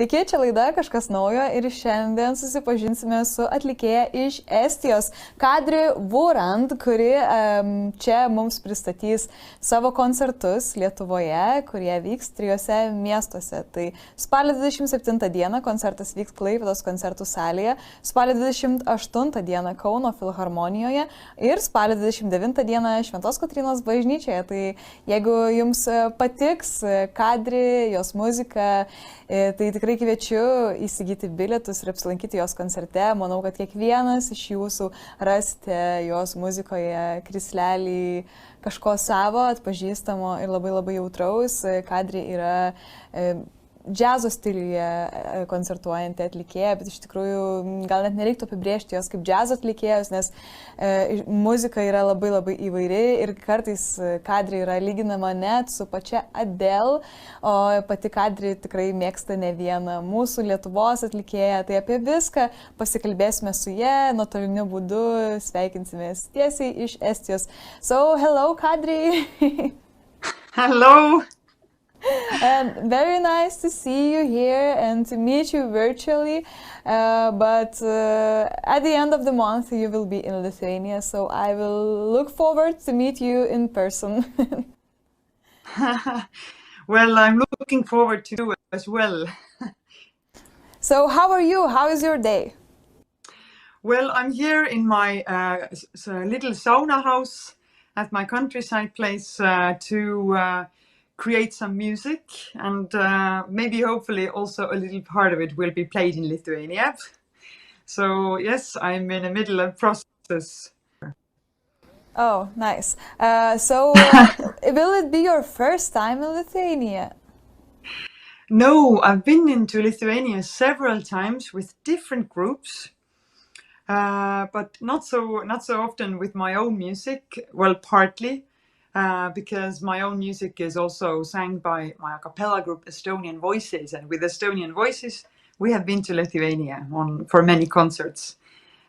Sveiki, čia laida Kažkas naujo ir šiandien susipažinsime su atlikėja iš Estijos, Kadri Voorand, kuri čia mums pristatys savo koncertus Lietuvoje, kurie vyks 3 miestuose. Tai spalio 27 dieną koncertas vyks Klaipėdos koncertų salėje, spalio 28 dieną Kauno filharmonijoje ir spalio 29 dieną Šventos Kotrynos bažnyčioje. Tai jeigu jums patiks Kadri, jos muzika, tai tikrai kviečiu įsigyti bilietus ir apsilankyti jos koncerte. Manau, kad kiekvienas iš jūsų rasite jos muzikoje krislelį kažko savo, atpažįstamo ir labai labai jautraus. Kadri yra džiazo stiliuje koncertuojanti atlikėja, bet iš tikrųjų gal net nereiktų apibrėžti jos kaip džiazo atlikėjos, nes muzika yra labai labai įvairi ir kartais Kadri yra lyginama net su pačia Adele, o pati Kadri tikrai mėgsta ne vieną mūsų Lietuvos atlikėją. Tai apie viską pasikalbėsime su ja, nuotoliniu būdu sveikinsimės tiesiai iš Estijos. So, hello Kadri! Hello! Very nice to see you here and to meet you virtually, but at the end of the month you will be in Lithuania, so I will look forward to meet you in person. Well, I'm looking forward to it as well. So how are you? How is your day? Well, I'm here in my little sauna house at my countryside place to create some music, and maybe hopefully also a little part of it will be played in Lithuania. So yes, I'm in the middle of process. Oh, nice. So will it be your first time in Lithuania? No, I've been into Lithuania several times with different groups, but not so often with my own music. Well, partly. Because my own music is also sang by my a cappella group Estonian Voices, and with Estonian Voices we have been to Lithuania for many concerts,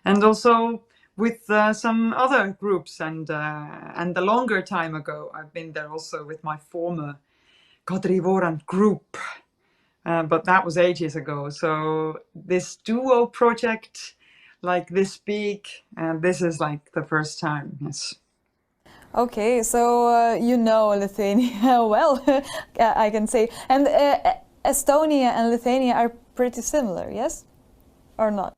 and also with some other groups, and a longer time ago I've been there also with my former Kadri Voorand group, but that was ages ago. So this duo project like this big, this is like the first time. Yes. Okay, so you know Lithuania well, I can say. And Estonia and Lithuania are pretty similar, yes? Or not?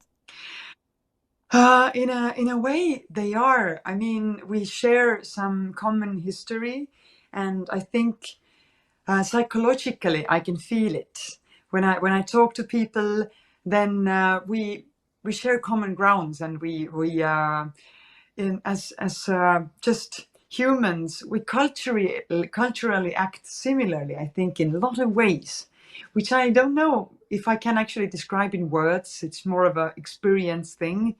In a way, they are. I mean, we share some common history, and I think psychologically I can feel it. When I talk to people, then we share common grounds, and we as just humans, we culturally act similarly, I think, in a lot of ways, which I don't know if I can actually describe in words. It's more of an experience thing.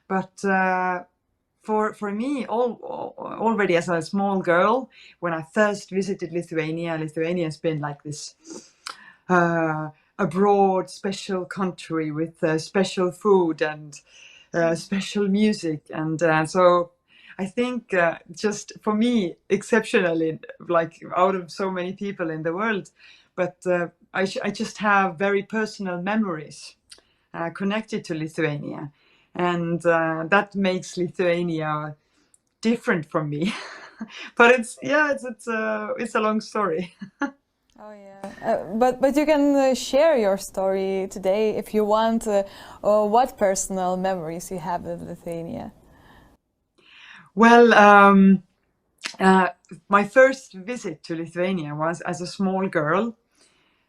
But for me, already as a small girl, when I first visited Lithuania has been like this a broad, special country with special food and special music, and so I think just for me, exceptionally, like out of so many people in the world, but I just have very personal memories connected to Lithuania, and that makes Lithuania different from me. But it's a long story. Oh yeah, but you can share your story today if you want. What personal memories you have of Lithuania? Well, my first visit to Lithuania was as a small girl,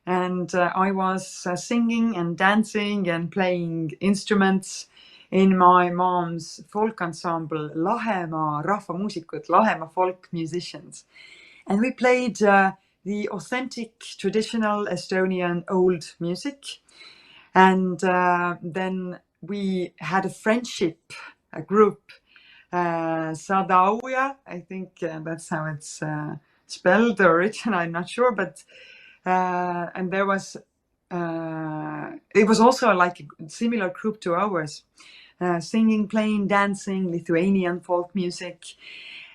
and I was singing and dancing and playing instruments in my mom's folk ensemble, Lahemaa rahvamuusikud, Lahemaa folk musicians. And we played the authentic, traditional Estonian old music. And then we had a friendship, a group, Sadauja, I think that's how it's spelled, the origin, I'm not sure, but and there was it was also like a similar group to ours, singing, playing, dancing Lithuanian folk music,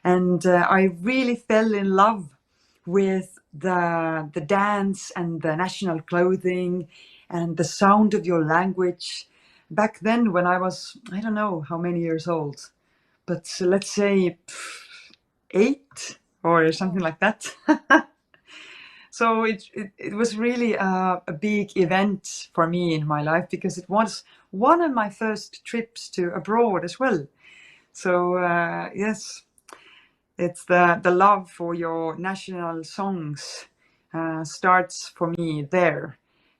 and I really fell in love with the dance and the national clothing and the sound of your language. Back then, when I was, I don't know how many years old, but let's say 8 or something like that. So it was really a big event for me in my life, because it was one of my first trips to abroad as well. So yes, it's the love for your national songs starts for me there.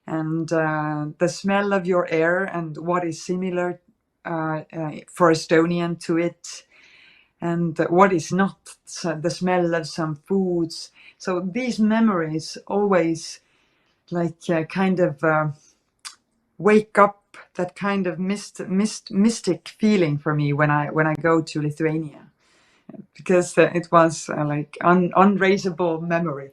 And the smell of your air and what is similar for Estonian to it, and what is not, so the smell of some foods. So these memories always like kind of wake up that kind of mystic feeling for me when I go to Lithuania, because it was like unraisable memory.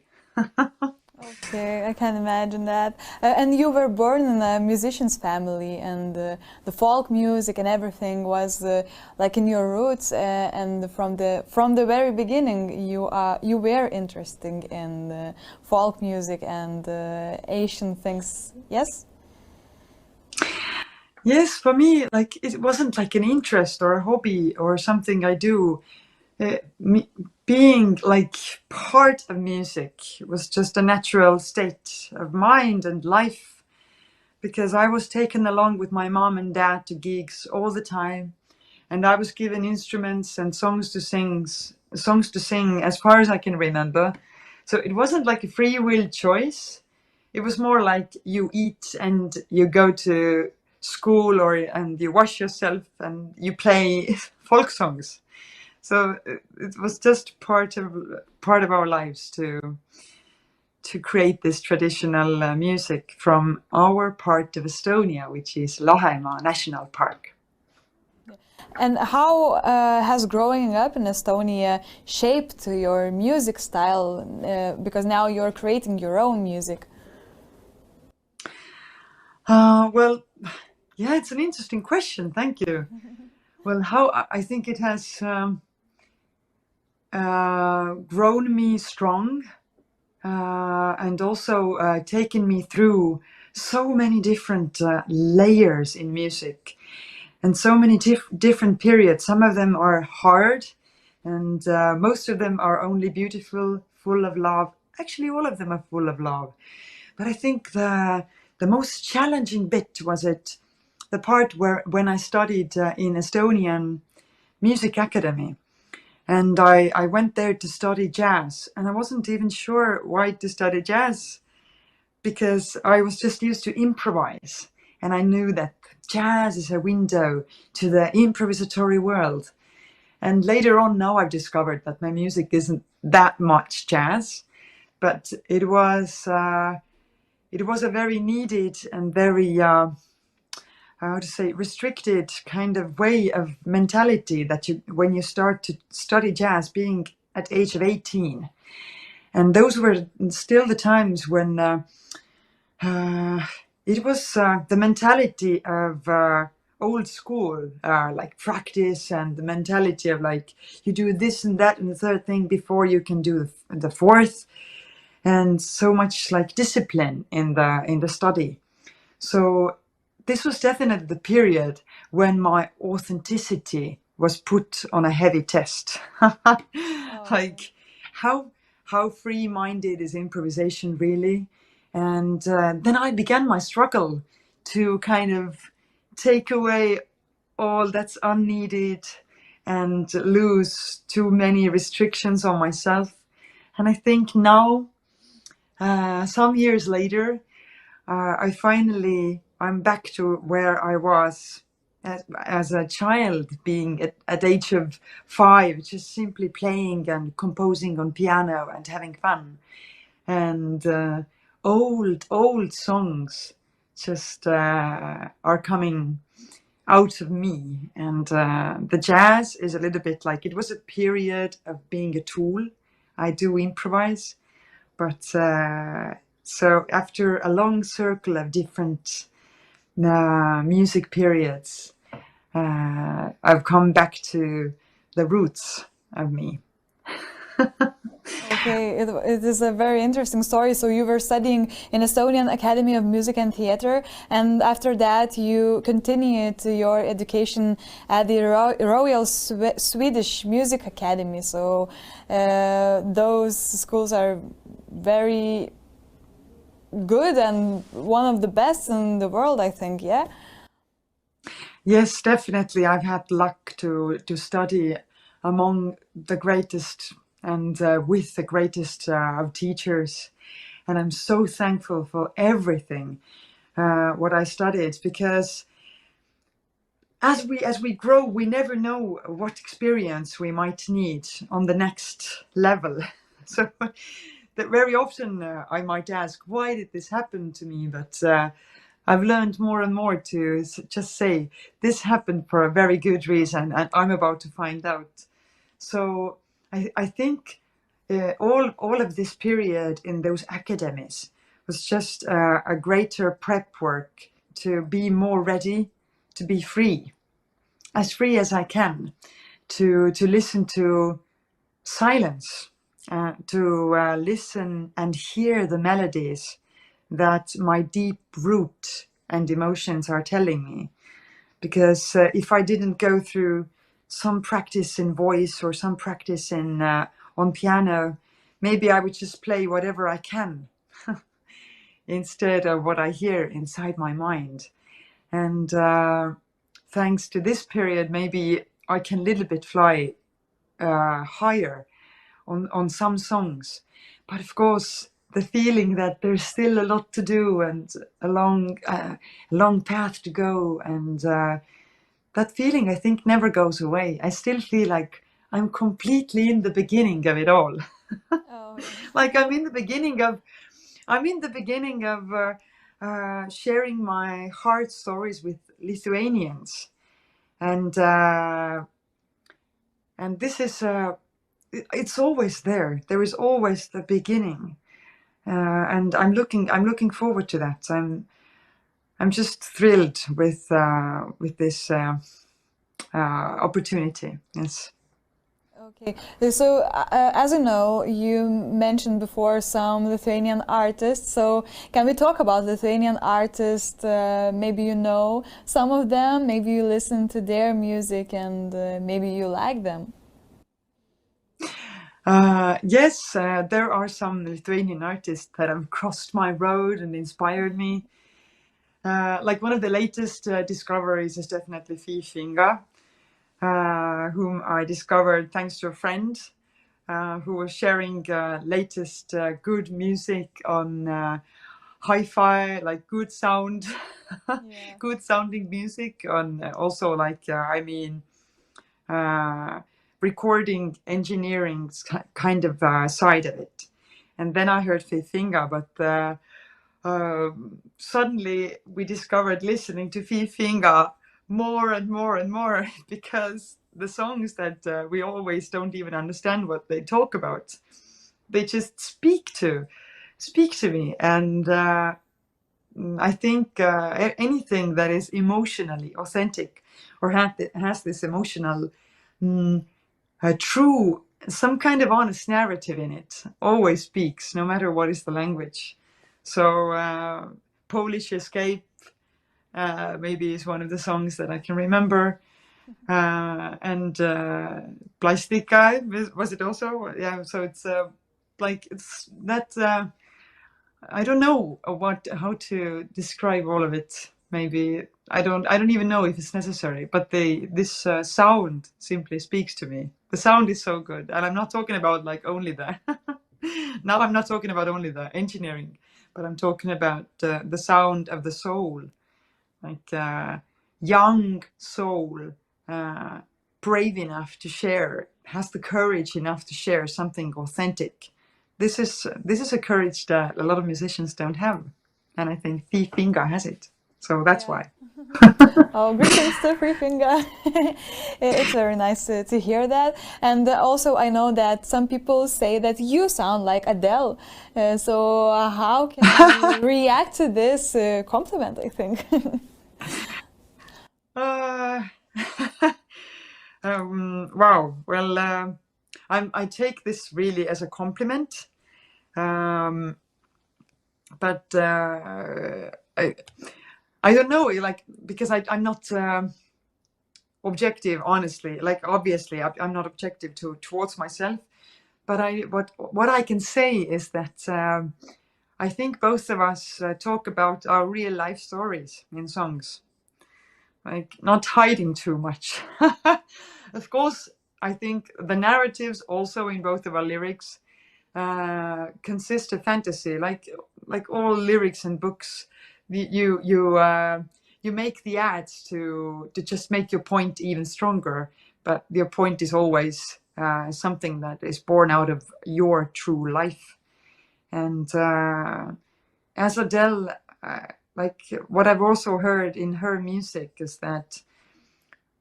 Okay, I can imagine that. And you were born in a musician's family, and the folk music and everything was like in your roots. And from the very beginning, you were interested in folk music and Asian things. Yes. Yes, for me, like it wasn't like an interest or a hobby or something I do. Being like part of music was just a natural state of mind and life, because I was taken along with my mom and dad to gigs all the time, and I was given instruments and songs to sing as far as I can remember. So it wasn't like a free will choice. It was more like you eat and you go to school, and you wash yourself and you play folk songs. So it was just part of our lives to create this traditional music from our part of Estonia, which is Lahemaa National Park. And how has growing up in Estonia shaped your music style? Because now you're creating your own music. Well, yeah, it's an interesting question. Thank you. Well, how I think it has grown me strong, and also taken me through so many different layers in music, and so many different periods. Some of them are hard, and most of them are only beautiful, full of love. Actually, all of them are full of love. But I think the most challenging bit was the part when I studied in Estonian Music Academy. And I went there to study jazz, and I wasn't even sure why to study jazz, because I was just used to improvise. And I knew that jazz is a window to the improvisatory world. And later on, now I've discovered that my music isn't that much jazz, but it was a very needed and very how to say, restricted kind of way of mentality that when you start to study jazz, being at age of 18. And those were still the times when it was the mentality of old school, like practice, and the mentality of like, you do this and that and the third thing before you can do the fourth, and so much like discipline in the study. So this was definitely the period when my authenticity was put on a heavy test. Like how free-minded is improvisation really? And then I began my struggle to kind of take away all that's unneeded and lose too many restrictions on myself. And I think now, some years later, I'm back to where I was as a child, being at age of 5, just simply playing and composing on piano and having fun. And old songs just are coming out of me. And the jazz is a little bit like, it was a period of being a tool. I do improvise, but so after a long circle of different music periods, I've come back to the roots of me. Okay, it is a very interesting story. So you were studying in Estonian Academy of Music and Theatre, and after that you continued your education at the Royal Swedish Music Academy. So those schools are very good and one of the best in the world, I think, yeah? Yes, definitely. I've had luck to study among the greatest and with the greatest of teachers. And I'm so thankful for everything what I studied, because as we grow, we never know what experience we might need on the next level. So that very often I might ask, why did this happen to me? But I've learned more and more to just say, this happened for a very good reason, and I'm about to find out. So I think all of this period in those academies was just a greater prep work to be more ready, to be free as I can, to listen to silence, to listen and hear the melodies that my deep root and emotions are telling me. Because if I didn't go through some practice in voice or some practice in on piano, maybe I would just play whatever I can instead of what I hear inside my mind. And thanks to this period, maybe I can a little bit fly higher on some songs. But of course, the feeling that there's still a lot to do and a long path to go, and that feeling, I think, never goes away. I still feel like I'm completely in the beginning of it all. Oh, Like I'm in the beginning of sharing my heart stories with Lithuanians, and this is it's always there. There is always the beginning, and I'm looking forward to that. I'm just thrilled with this opportunity. Yes. okay. So, as you know, you mentioned before some Lithuanian artists. So, can we talk about Lithuanian artists? Maybe you know some of them. Maybe you listen to their music, and maybe you like them. Yes, there are some Lithuanian artists that have crossed my road and inspired me. Like one of the latest discoveries is definitely Fifinga, whom I discovered thanks to a friend who was sharing latest good music on hi-fi, like good sound, Yeah. good sounding music on also like recording engineering kind of side of it. And then I heard Fifinga, but suddenly we discovered listening to Fifinga more and more and more because the songs that we always don't even understand what they talk about, they just speak to me. And I think anything that is emotionally authentic or has this emotional true, some kind of honest narrative in it always speaks, no matter what is the language. So Polish Escape maybe is one of the songs that I can remember. And Plastika, was it also? Yeah, so it's like it's that I don't know how to describe all of it. Maybe I don't even know if it's necessary, but this sound simply speaks to me. The sound is so good, and I'm not talking about like only the now I'm not talking about only the engineering, but I'm talking about the sound of the soul, like young soul, brave enough to share, has the courage enough to share something authentic. This is a courage that a lot of musicians don't have, and I think Fifinga has it. So that's Yeah. why. Oh, greetings to Free Finger. It's very nice to hear that. And also, I know that some people say that you sound like Adele. So, how can you react to this compliment, I think? Uh, wow. Well, I take this really as a compliment. But I don't know, like, because I'm not objective, honestly. Like, obviously, I'm not objective towards myself. But what I can say is that I think both of us talk about our real life stories in songs, like not hiding too much. Of course, I think the narratives also in both of our lyrics consist of fantasy, like all lyrics and books. You make the ads to just make your point even stronger, but your point is always something that is born out of your true life. And as Adele, like what I've also heard in her music is that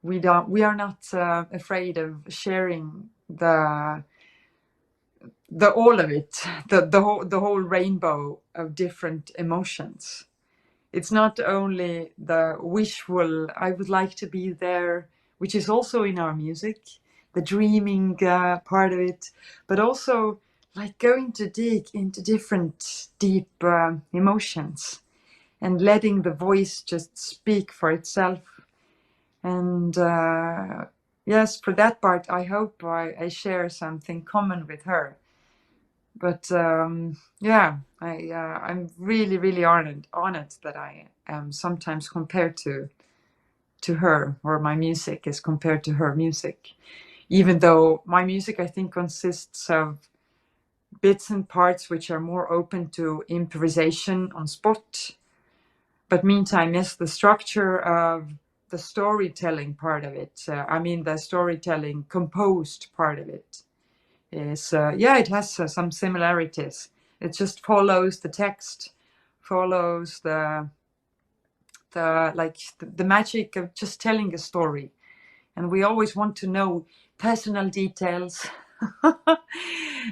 we are not afraid of sharing the all of it, the whole rainbow of different emotions. It's not only the wishful, I would like to be there, which is also in our music, the dreaming part of it, but also like going to dig into different deep emotions and letting the voice just speak for itself. And yes, for that part, I hope I share something common with her. But yeah, I'm really, really honored that I am sometimes compared to her, or my music is compared to her music. Even though my music, I think, consists of bits and parts which are more open to improvisation on spot. But meantime, yes, the structure of the storytelling part of it, I mean the storytelling composed part of it, is yeah, it has some similarities. It just follows the text, follows the magic of just telling a story. And we always want to know personal details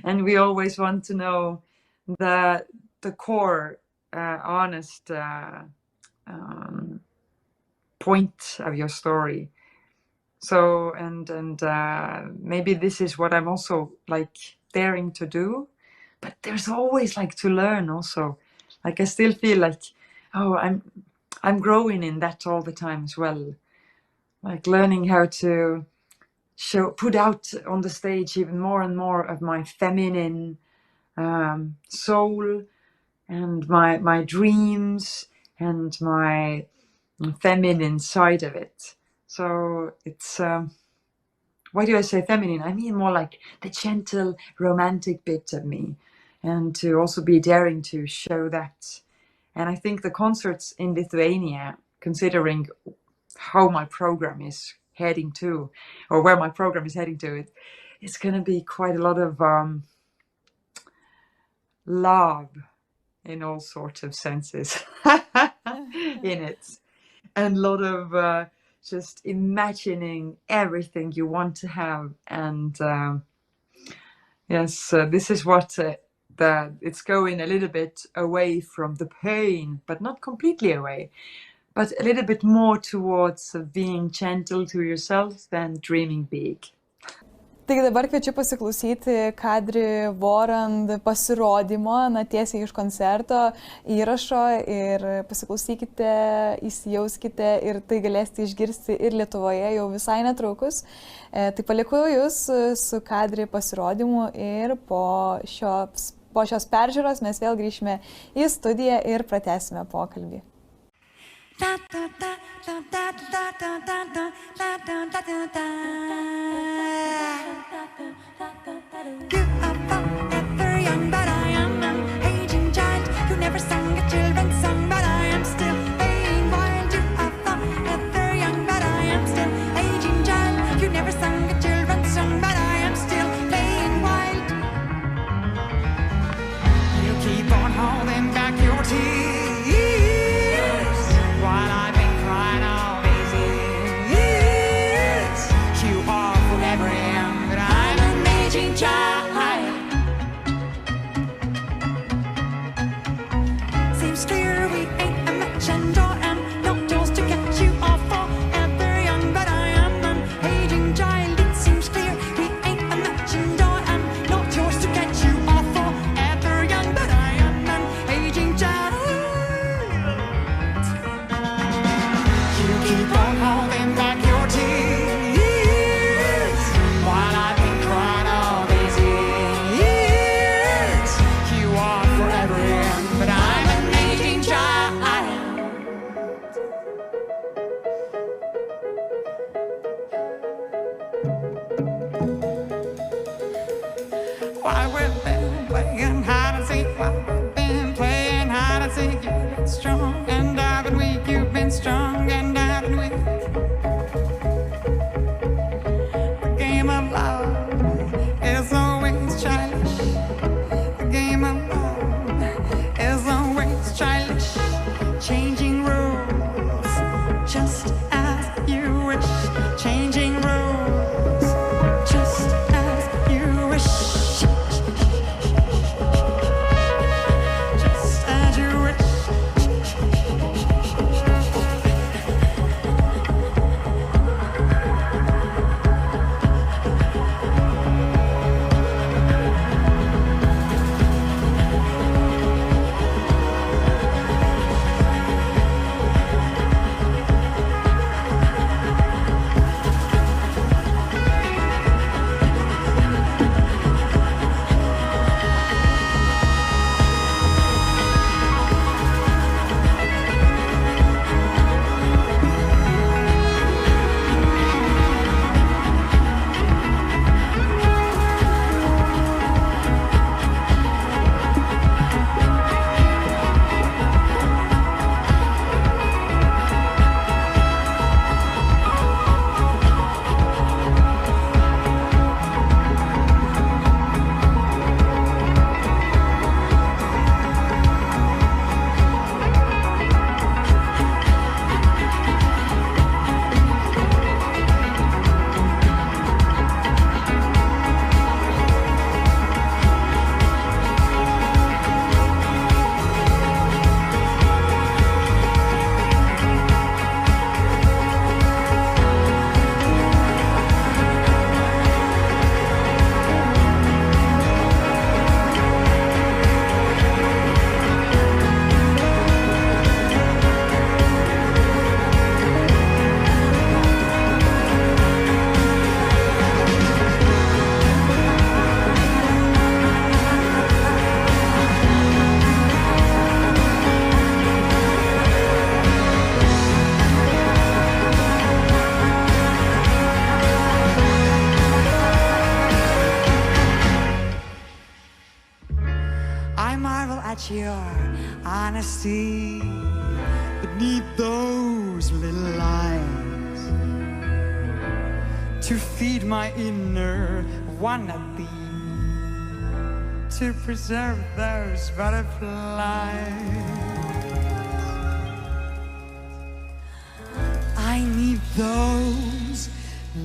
and we always want to know the core honest point of your story. So and maybe this is what I'm also like daring to do, but there's always like to learn also. Like I still feel like, oh, I'm growing in that all the time as well, like learning how to put out on the stage even more and more of my feminine soul and my dreams and my feminine side of it. So it's why do I say feminine? I mean more like the gentle romantic bit of me, and to also be daring to show that. And I think the concerts in Lithuania, considering how my program is heading to, or where my program is heading to, it's going to be quite a lot of love in all sorts of senses in it, and a lot of just imagining everything you want to have. And yes, this is what it's going a little bit away from the pain, but not completely away, but a little bit more towards being gentle to yourself than dreaming big. Taigi dabar kviečiu pasiklausyti Kadri Voorand pasirodymo, tiesiai iš koncerto įrašo, ir pasiklausykite, įsijauskite, ir tai galėsite išgirsti ir Lietuvoje jau visai netrukus. Tai palieku jūs su Kadri pasirodymu, ir po šios peržiūros mes vėl grįšime į studiją ir pratęsime pokalbį. You are about your honesty beneath those little eyes, to feed my inner wannabe, to preserve those butterflies. I need those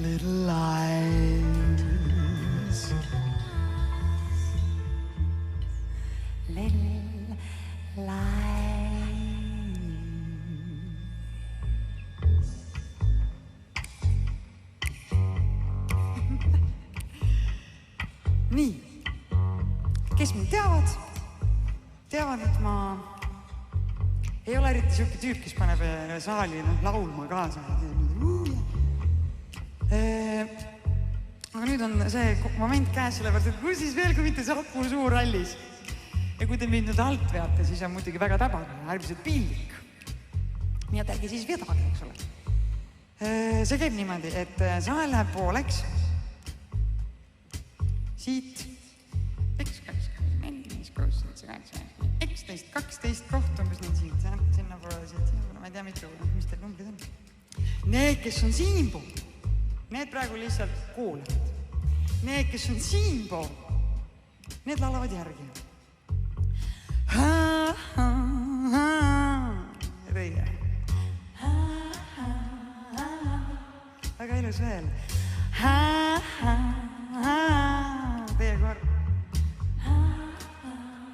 little eyes. Little lies. Nii, kes mind teavad, et ma ei ole eriti siuke tüüp, kes paneb saali laulma kaasa. Aga nüüd on see moment käes, sellepärast, et kus siis veel, kui mitte Saku Suurhallis. Ja kui te mind nüüd alt veate, siis on muidugi väga täbaga ja äärmiselt piinlik. Nii et ärge siis vedage, eks ole. See käib niimoodi, et saal läheb pooleks. Siit 1, 2, 3, 4, 5, 6, 7, 8, 11, 12 koht umbes nüüd siit, sinna poole siit, ma ei tea mitu, mis teil numbrid on. Need, kes on siinpool, need praegu lihtsalt kuulavad. Need, kes on siinpool, need laulavad järgi. Teie. Väga ilus veel. Teie kord.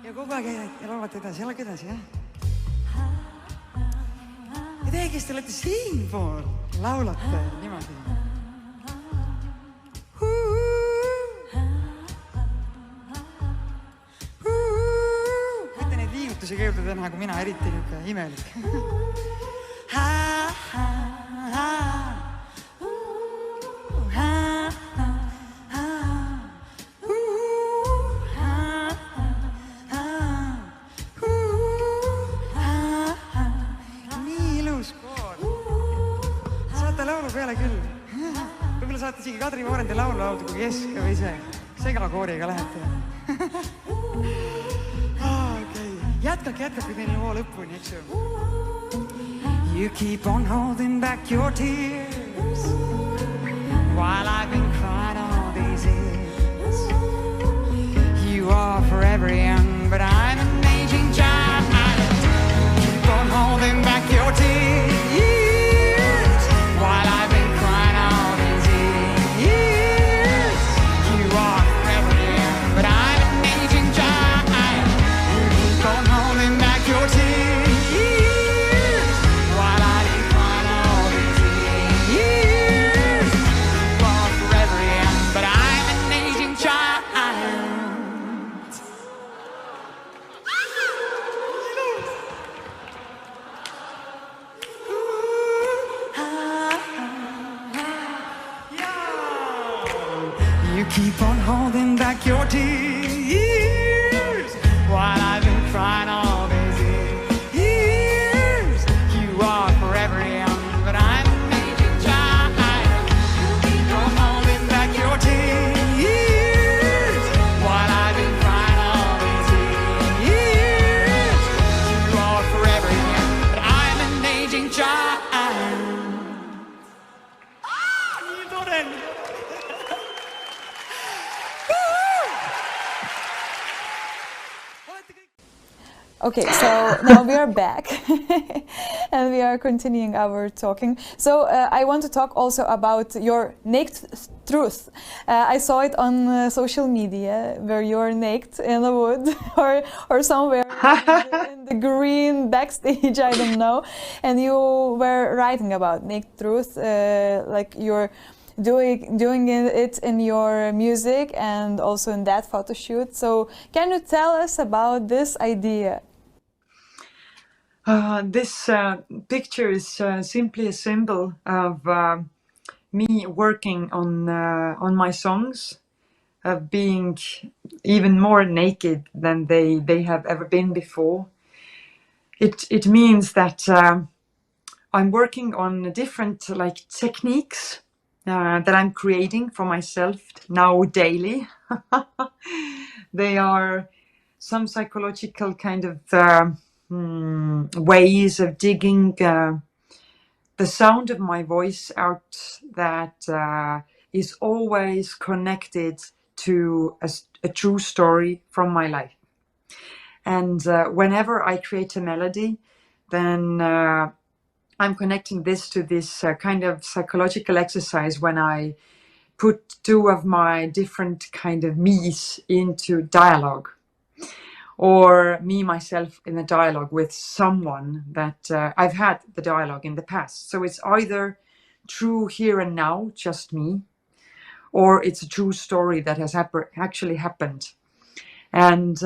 Ja kogu aeg ja laulate edasi, jalg edasi, jah? Ja teie, kes te olete siinpool, laulate niimoodi. See keelde täna, kui mina eriti niuke imelik. Nii ilus koor. Saate laulu peale küll. Võib-olla saate isegi Kadri Voorandi laulu laulda, kui kesk või see segakooriga lähete. Jätkake teine loo lõpuni, eks ju. You keep on holding back your tears while I've been crying all these years. You are forever young, but I'm an aging child. Keep on holding back your tears while I've been crying all these years. You are forever young, but I'm an aging child. Keep on holding back your tears while I've been crying all these years. You are forever young, but I'm an aging child. You keep on holding back your tears while I've been crying all these years. You are forever young, but I'm an aging child. You keep on holding back your tears while I've been crying all these years. You are forever young, but I'm an aging child. Okay, so now we are back and we are continuing our talking. So I want to talk also about your naked truth. I saw it on social media where you're naked in the wood or somewhere in the green backstage, I don't know. And you were writing about naked truth, like you're doing it in your music and also in that photo shoot. So can you tell us about this idea? This picture is simply a symbol of me working on my songs, of being even more naked than they have ever been before. It means that I'm working on different techniques that I'm creating for myself now daily. They are some psychological kind of ways of digging the sound of my voice out that is always connected to a true story from my life. And whenever I create a melody, then I'm connecting this to this kind of psychological exercise when I put two of my different kind of me's into dialogue, or me myself in a dialogue with someone that I've had the dialogue in the past. So it's either true here and now, just me, or it's a true story that has actually happened. And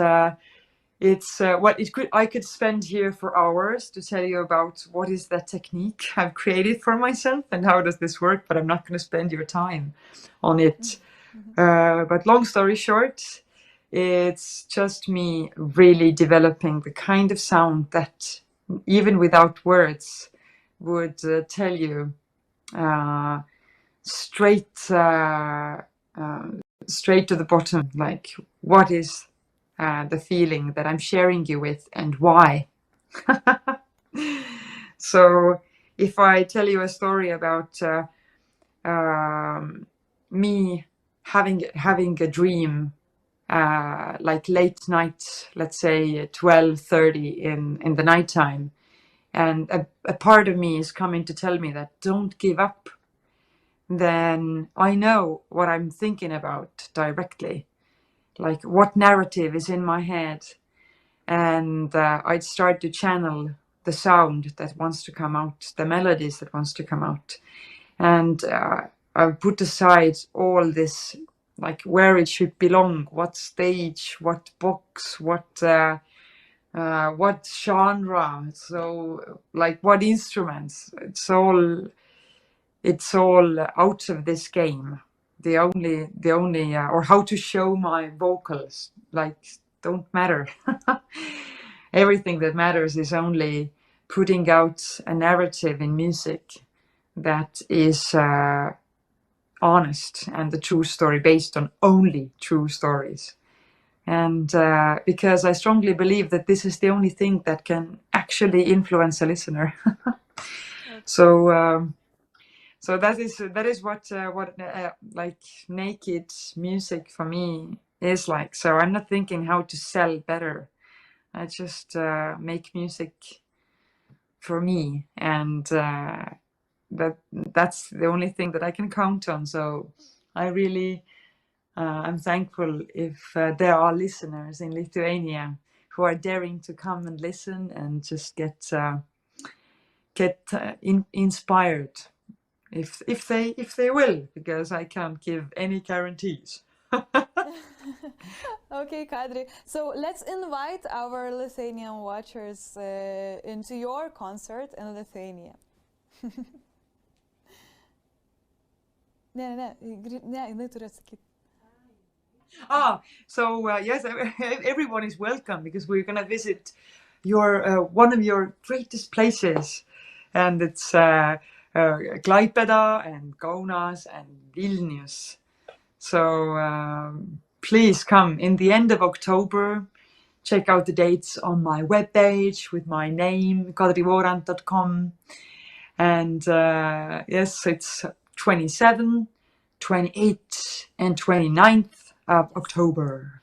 it's I could spend here for hours to tell you about what is that technique I've created for myself and how does this work, but I'm not going to spend your time on it. But long story short, it's just me really developing the kind of sound that even without words would tell you straight to the bottom, like what is the feeling that I'm sharing you with and why. So if I tell you a story about me having a dream like late night, let's say 12:30 in the nighttime, and a part of me is coming to tell me that don't give up, then I know what I'm thinking about directly, like what narrative is in my head, and I'd start to channel the sound that wants to come out, the melodies that wants to come out, and I put aside all this, like where it should belong, what stage, what box, what genre, so like what instruments. It's all out of this game. The only or how to show my vocals, like, don't matter. Everything that matters is only putting out a narrative in music that is honest and the true story based on only true stories. And because I strongly believe that this is the only thing that can actually influence a listener. So that is what like naked music for me is like. So I'm not thinking how to sell better. I just make music for me, and that's the only thing that I can count on. So I really I'm thankful if there are listeners in Lithuania who are daring to come and listen and just get inspired, if they will, because I can't give any guarantees. Okay, Kadri. So let's invite our Lithuanian watchers into your concert in Lithuania. ne, jinai turi atsakyti. So yes, everyone is welcome, because we're gonna visit your one of your greatest places, and it's Klaipėda and Kaunas and Vilnius. So please come in the end of October. Check out the dates on my webpage with my name, kadrivoorand.com. And yes, it's 27, 28, and 29th of October.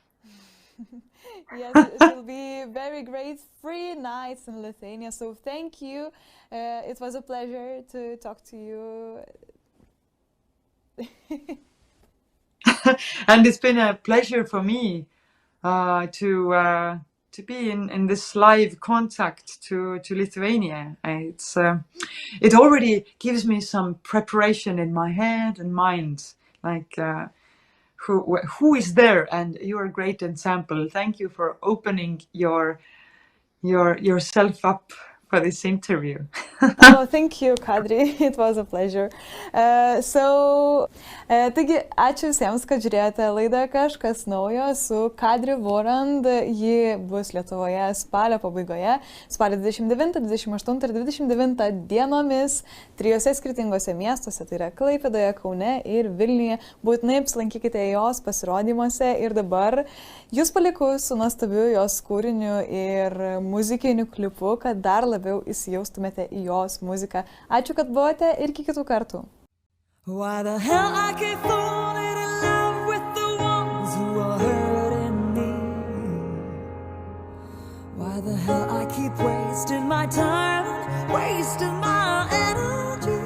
Yes, it will be very great 3 nights in Lithuania. So thank you. It was a pleasure to talk to you. And it's been a pleasure for me to be in this live contact to Lithuania. It already gives me some preparation in my head and mind, like who is there, and you're a great example. Thank you for opening yourself up for this interview. Oh, thank you, Kadri. It was a pleasure. Taigi, ačiū visiems, kad žiūrėjote laidą Kažkas naujo su Kadri Voorand. Ji bus Lietuvoje spalio pabaigoje, spalio 29, 28 ir 29 dienomis, 3 skirtingose miestuose, tai yra Klaipėdoje, Kaune ir Vilniuje. Būtinai apsilankykite jos pasirodymuose ir dabar jūs paliku su nuostabiu jos kūriniu ir muzikiniu klipu, kad dar labiau įsijaustumėte į jos muziką. Ačiū, kad buvote ir iki kitų kartų. Why the hell I keep falling in love with the ones who are hurting me? Why the hell I keep wasting my time and wasting my energy?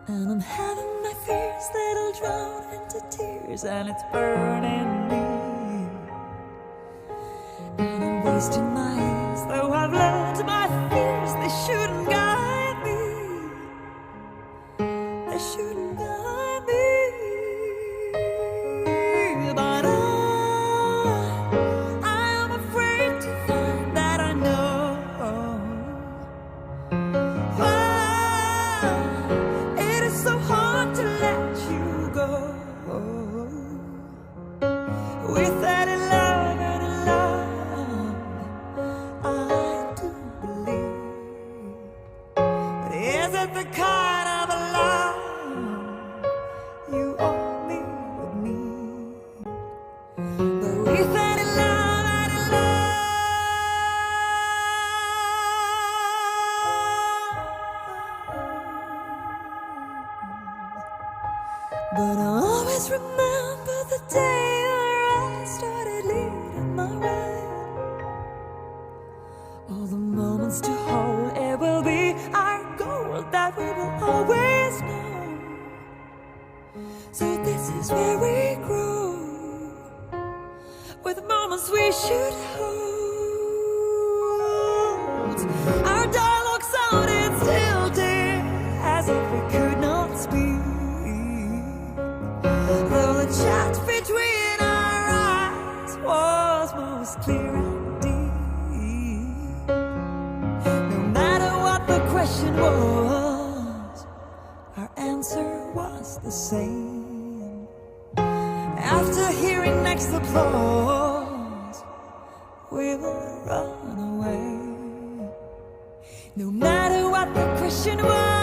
And I'm having my fears that'll drown into tears, and it's burning me. And I'm wasting my years, though I've learned my fears, they shouldn't guide me. They shouldn't guide me. But I am afraid to find that I know why it is so hard to let you go. With that in love and in love, I do believe. But is it the kind of a love you only would need? But with that in love and in love. But I always remember the day I started leading my way. All the moments to hold, it will be our goal that we will always know. So this is where we grow, with moments we should hold. Our dialogue sounded still dear, as if we could not speak. Though the chat between our eyes was most clear and deep. No matter what the question was, our answer was the same. After hearing next applause, we will run away. No matter what the question was,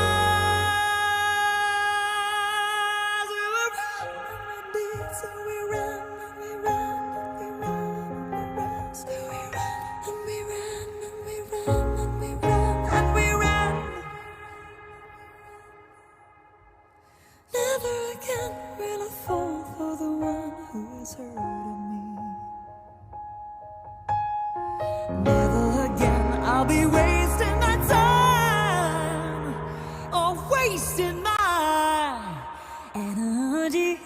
so we ran and we ran and we ran and we ran. So we ran and we ran and we ran and we ran and we ran. Never again will I fall for the one who has hurted me. Never again I'll be wasting my time or wasting my energy.